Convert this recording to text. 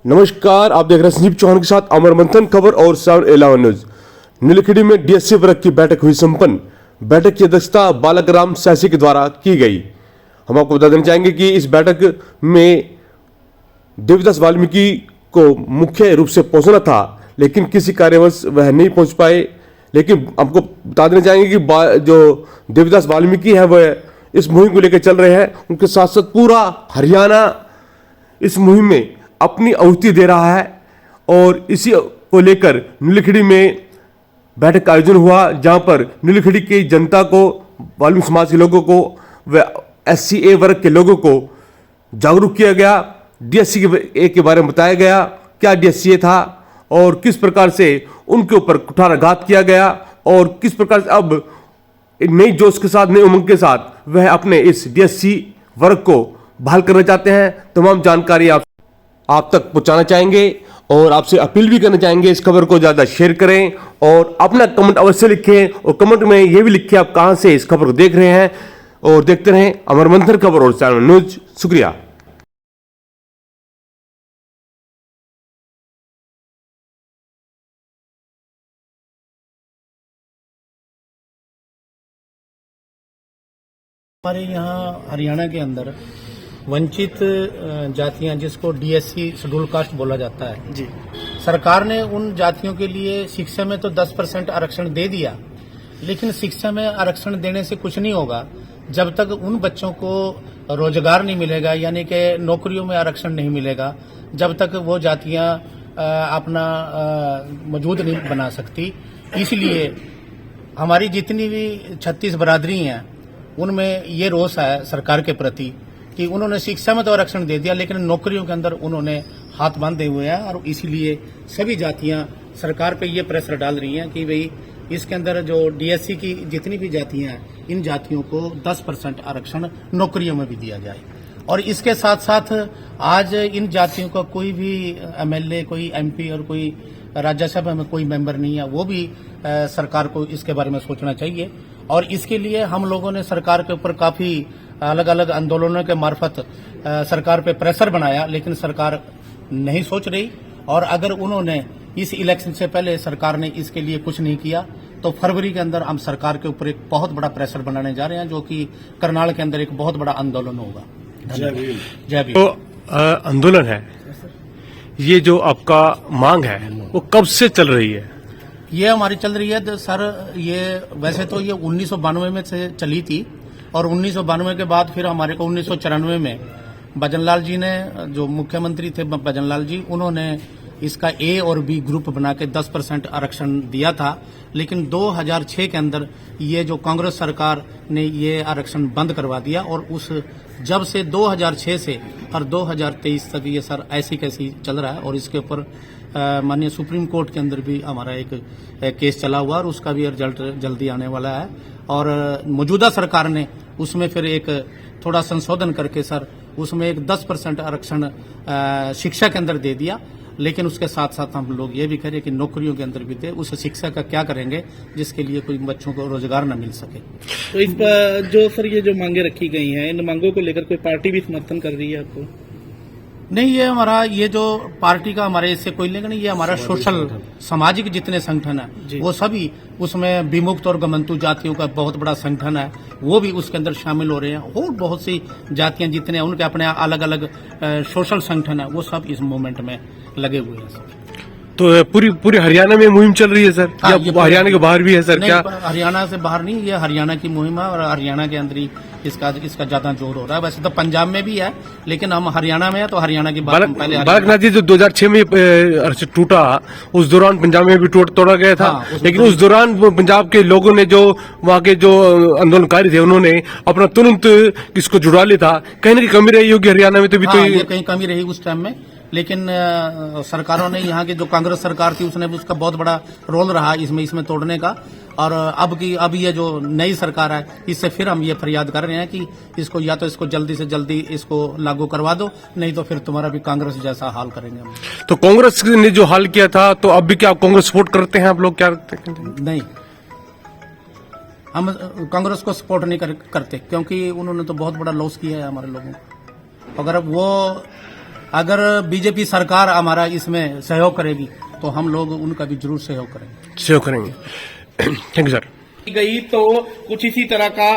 नमस्कार, आप देख रहे हैं संजीव चौहान के साथ अमर मंथन खबर और 7/11 न्यूज। नीलखिड़ी में डीएससी वर्ग की बैठक हुई संपन्न। बैठक की अध्यक्षता बालकराम सहसी के द्वारा की गई। हम आपको बता देना चाहेंगे कि इस बैठक में देवदास वाल्मीकि को मुख्य रूप से पहुंचना था, लेकिन किसी कारणवश वह नहीं पहुंच पाए। लेकिन आपको बता देना चाहेंगे कि जो देवदास वाल्मीकि है वह इस मुहिम को लेकर चल रहे हैं। उनके साथ साथ पूरा हरियाणा इस मुहिम में अपनी आहुति दे रहा है और इसी को लेकर नीलखिड़ी में बैठक का आयोजन हुआ, जहां पर नीलखिड़ी की जनता को, वाल्मीकि समाज के लोगों को व SC वर्ग के लोगों को जागरूक किया गया। DSC के बारे में बताया गया, क्या DSC था और किस प्रकार से उनके ऊपर कुठाराघात किया गया और किस प्रकार से अब एक नई जोश के साथ, नई उमंग के साथ वह अपने इस DSC वर्ग को बहाल करना चाहते हैं। तमाम जानकारी आप तक पहुंचाना चाहेंगे और आपसे अपील भी करना चाहेंगे इस खबर को ज्यादा शेयर करें और अपना कमेंट अवश्य लिखें और कमेंट में यह भी लिखें आप कहां से इस खबर को देख रहे हैं और देखते रहें अमर मंथन खबर और 7 न्यूज। शुक्रिया। हमारे यहाँ हरियाणा के अंदर वंचित जातियां, जिसको DSC शेड्यूल कास्ट बोला जाता है जी, सरकार ने उन जातियों के लिए शिक्षा में तो 10% आरक्षण दे दिया, लेकिन शिक्षा में आरक्षण देने से कुछ नहीं होगा जब तक उन बच्चों को रोजगार नहीं मिलेगा, यानी कि नौकरियों में आरक्षण नहीं मिलेगा, जब तक वो जातियां अपना वजूद नहीं बना सकती। इसलिए हमारी जितनी भी 36 बरादरी हैं उनमें ये रोष है सरकार के प्रति कि उन्होंने शिक्षा में तो आरक्षण दे दिया, लेकिन नौकरियों के अंदर उन्होंने हाथ बांधे हुए हैं और इसीलिए सभी जातियां सरकार पे ये प्रेशर डाल रही हैं कि भाई इसके अंदर जो DSC की जितनी भी जातियां हैं, इन जातियों को 10% आरक्षण नौकरियों में भी दिया जाए। और इसके साथ साथ आज इन जातियों का कोई भी MLA, कोई MP और कोई राज्यसभा में कोई मेंबर नहीं है, वो भी सरकार को इसके बारे में सोचना चाहिए। और इसके लिए हम लोगों ने सरकार के ऊपर काफी अलग अलग आंदोलनों के मार्फत सरकार पे प्रेशर बनाया, लेकिन सरकार नहीं सोच रही। और अगर उन्होंने इस इलेक्शन से पहले सरकार ने इसके लिए कुछ नहीं किया तो फरवरी के अंदर हम सरकार के ऊपर एक बहुत बड़ा प्रेशर बनाने जा रहे हैं, जो कि करनाल के अंदर एक बहुत बड़ा आंदोलन होगा। जय भीम। तो आंदोलन है, ये जो आपका मांग है वो कब से चल रही है? ये हमारी चल रही है सर, ये वैसे तो ये 1992 में से चली थी और 1992 के बाद फिर हमारे को 1994 में भजनलाल जी ने, जो मुख्यमंत्री थे भजनलाल जी, उन्होंने इसका A और B ग्रुप बना के 10% आरक्षण दिया था। लेकिन 2006 के अंदर ये जो कांग्रेस सरकार ने ये आरक्षण बंद करवा दिया और उस जब से 2006 से और 2023 तक ये सर ऐसी कैसी चल रहा है। और इसके ऊपर माननीय सुप्रीम कोर्ट के अंदर भी हमारा एक केस चला हुआ और उसका भी रिजल्ट जल्दी आने वाला है। और मौजूदा सरकार ने उसमें फिर एक थोड़ा संशोधन करके सर उसमें एक 10% आरक्षण शिक्षा के अंदर दे दिया, लेकिन उसके साथ साथ हम लोग ये भी कह रहे हैं कि नौकरियों के अंदर भी दे। उस शिक्षा का क्या करेंगे जिसके लिए कोई बच्चों को रोजगार न मिल सके। तो इस पर जो सर ये जो मांगे रखी गई हैं, इन मांगों को लेकर कोई पार्टी भी समर्थन कर रही है आपको? नहीं, ये हमारा ये जो पार्टी का हमारे इससे कोई लेकिन ये हमारा सोशल सामाजिक जितने संगठन है वो सभी उसमें विमुक्त और गमंतु जातियों का बहुत बड़ा संगठन है, वो भी उसके अंदर शामिल हो रहे हैं। और बहुत सी जातियां जितने उनके अपने अलग अलग सोशल संगठन है, वो सब इस मूवमेंट में लगे हुए हैं सर। तो पूरी हरियाणा में मुहिम चल रही है सर? हाँ, या हरियाणा के बाहर भी है सर? क्या हरियाणा से बाहर नहीं, ये हरियाणा की मुहिम है और हरियाणा के अंदर ही इसका ज्यादा जोर हो रहा है। वैसे तो पंजाब में भी है, लेकिन हम हरियाणा में है तो हरियाणा की बात पहले। बालकनाथ जी जो 2006 में टूटा, उस दौरान पंजाब में भी तोड़ा गया था। हाँ, लेकिन उस दौरान पंजाब के लोगों ने, जो वहाँ के जो आंदोलनकारी थे, उन्होंने अपना तुरंत इसको जुड़ा लिया था। कहीं ना कहीं कमी रही होगी हरियाणा में, तो भी तो ये कहीं कमी रही उस टाइम में, लेकिन सरकारों ने, यहाँ की जो कांग्रेस सरकार थी उसने भी उसका बहुत बड़ा रोल रहा इसमें तोड़ने का। और अब ये जो नई सरकार है, इससे फिर हम ये फरियाद कर रहे हैं कि इसको या तो इसको जल्दी से जल्दी इसको लागू करवा दो, नहीं तो फिर तुम्हारा भी कांग्रेस जैसा हाल करेंगे हम। तो कांग्रेस ने जो हाल किया था, तो अब भी क्या कांग्रेस सपोर्ट करते हैं आप लोग? क्या नहीं, हम कांग्रेस को सपोर्ट नहीं करते, क्योंकि उन्होंने तो बहुत बड़ा लॉस किया है हमारे लोगों को। अगर वो अगर बीजेपी सरकार हमारा इसमें सहयोग करेगी तो हम लोग उनका भी जरूर सहयोग करेंगे। सहयोग करेंगे। Thank you sir. गई तो कुछ इसी तरह का